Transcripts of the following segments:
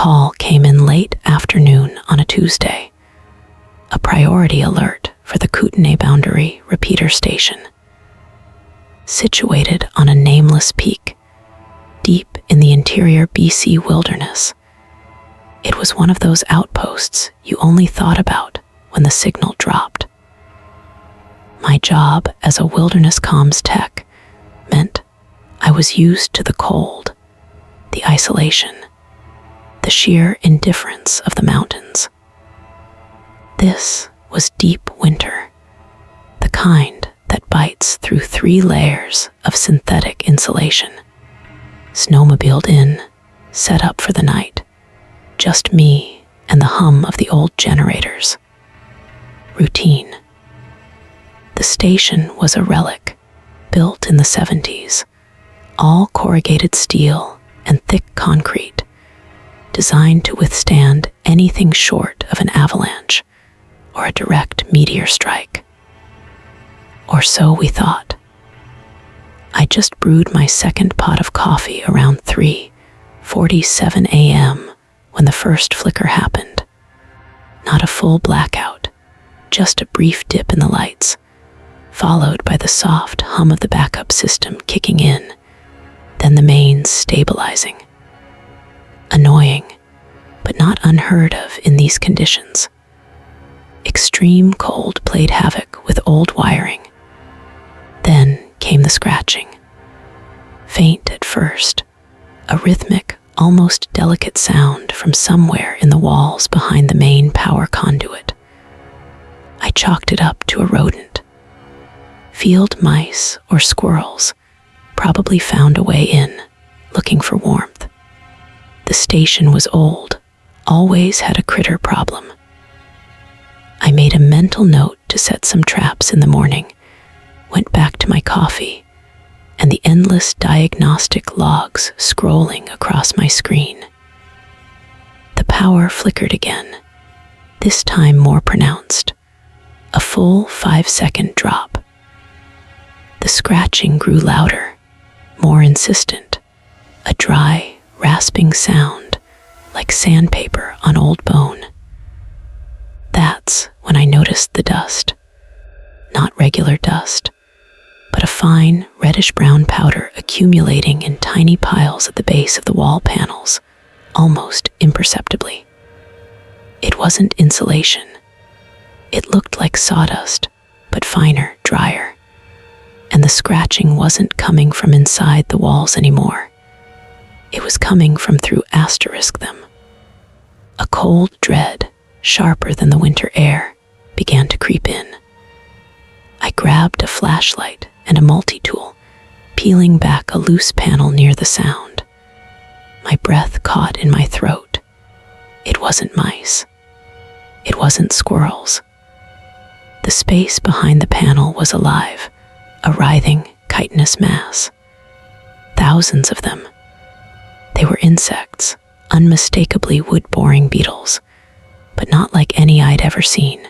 call came in late afternoon on a Tuesday. A priority alert for the Kootenay-Boundary repeater station. Situated on a nameless peak, deep in the interior BC wilderness, it was one of those outposts you only thought about when the signal dropped. My job as a wilderness comms tech meant I was used to the cold, the isolation, the sheer indifference of the mountains. This was deep winter, the kind that bites through 3 layers of synthetic insulation. Snowmobiled in, set up for the night, just me and the hum of the old generators. Routine. The station was a relic, built in the 70s, all corrugated steel and thick concrete, designed to withstand anything short of an avalanche or a direct meteor strike. Or so we thought. I just brewed my second pot of coffee around 3:47 a.m. when the first flicker happened. Not a full blackout, just a brief dip in the lights, followed by the soft hum of the backup system kicking in, then the mains stabilizing. Annoying, but not unheard of in these conditions. Extreme cold played havoc with old wiring. Then came the scratching. Faint at first, a rhythmic, almost delicate sound from somewhere in the walls behind the main power conduit. I chalked it up to a rodent. Field mice or squirrels probably found a way in, looking for warmth. The station was old, always had a critter problem. I made a mental note to set some traps in the morning, went back to my coffee, and the endless diagnostic logs scrolling across my screen. The power flickered again, this time more pronounced, a full 5-second drop. The scratching grew louder, more insistent, a dry, rasping sound like sandpaper on old bone. That's when I noticed the dust. Not regular dust, but a fine reddish-brown powder accumulating in tiny piles at the base of the wall panels, almost imperceptibly. It wasn't insulation. It looked like sawdust, but finer, drier. And the scratching wasn't coming from inside the walls anymore. It was coming from through them. A cold dread, sharper than the winter air, began to creep in. I grabbed a flashlight and a multi-tool, peeling back a loose panel near the sound. My breath caught in my throat. It wasn't mice. It wasn't squirrels. The space behind the panel was alive, a writhing, chitinous mass. Thousands of them. They were insects, unmistakably wood-boring beetles, but not like any I'd ever seen.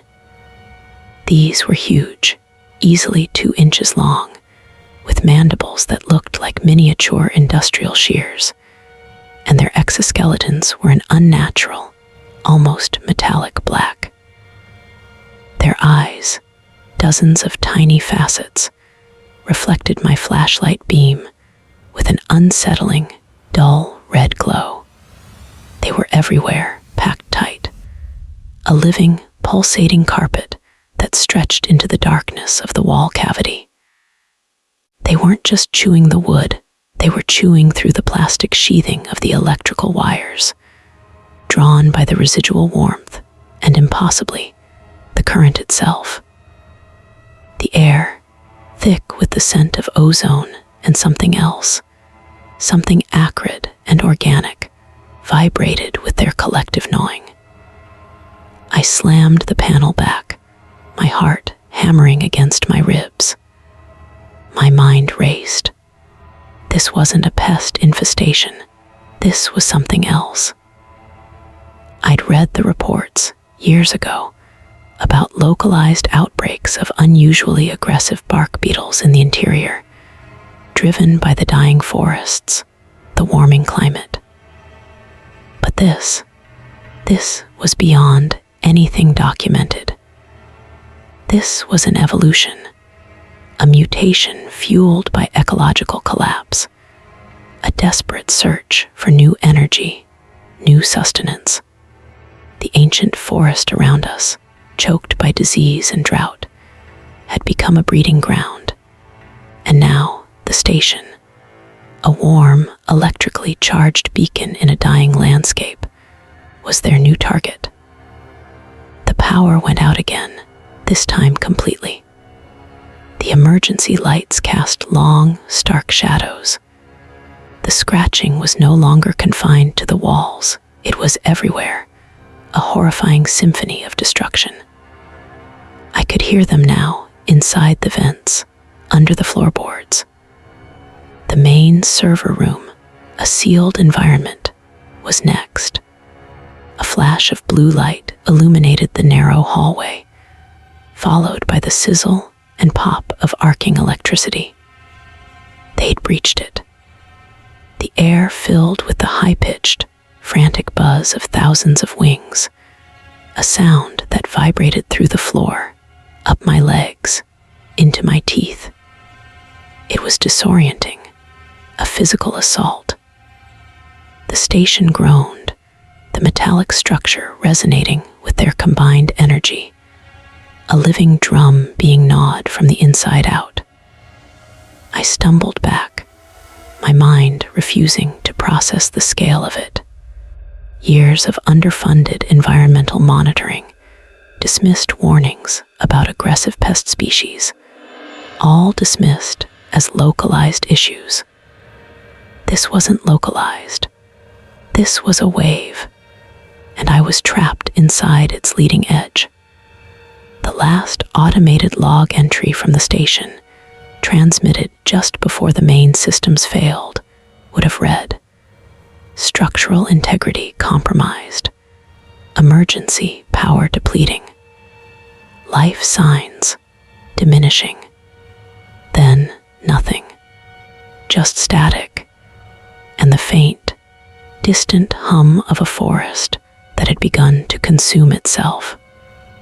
These were huge, easily 2 inches long, with mandibles that looked like miniature industrial shears, and their exoskeletons were an unnatural, almost metallic black. Their eyes, dozens of tiny facets, reflected my flashlight beam with an unsettling, dull red glow. They were everywhere, packed tight. A living, pulsating carpet that stretched into the darkness of the wall cavity. They weren't just chewing the wood, they were chewing through the plastic sheathing of the electrical wires, drawn by the residual warmth and, impossibly, the current itself. The air, thick with the scent of ozone and something else, something acrid and organic, vibrated with their collective gnawing. I slammed the panel back, my heart hammering against my ribs. My mind raced. This wasn't a pest infestation. This was something else. I'd read the reports, years ago, about localized outbreaks of unusually aggressive bark beetles in the interior, driven by the dying forests, the warming climate. But this was beyond anything documented. This was an evolution, a mutation fueled by ecological collapse, a desperate search for new energy, new sustenance. The ancient forest around us, choked by disease and drought, had become a breeding ground. And now, the station, a warm, electrically charged beacon in a dying landscape, was their new target. The power went out again, this time completely. The emergency lights cast long, stark shadows. The scratching was no longer confined to the walls. It was everywhere, a horrifying symphony of destruction. I could hear them now, inside the vents, under the floorboards. The main server room, a sealed environment, was next. A flash of blue light illuminated the narrow hallway, followed by the sizzle and pop of arcing electricity. They'd breached it. The air filled with the high-pitched, frantic buzz of thousands of wings, a sound that vibrated through the floor, up my legs, into my teeth. It was disorienting, a physical assault. The station groaned, the metallic structure resonating with their combined energy, a living drum being gnawed from the inside out. I stumbled back, my mind refusing to process the scale of it. Years of underfunded environmental monitoring, dismissed warnings about aggressive pest species, all dismissed as localized issues. This wasn't localized. This was a wave, and I was trapped inside its leading edge. The last automated log entry from the station, transmitted just before the main systems failed, would have read, "Structural integrity compromised. Emergency power depleting. Life signs diminishing." Then nothing. Just static, and the faint, distant hum of a forest that had begun to consume itself.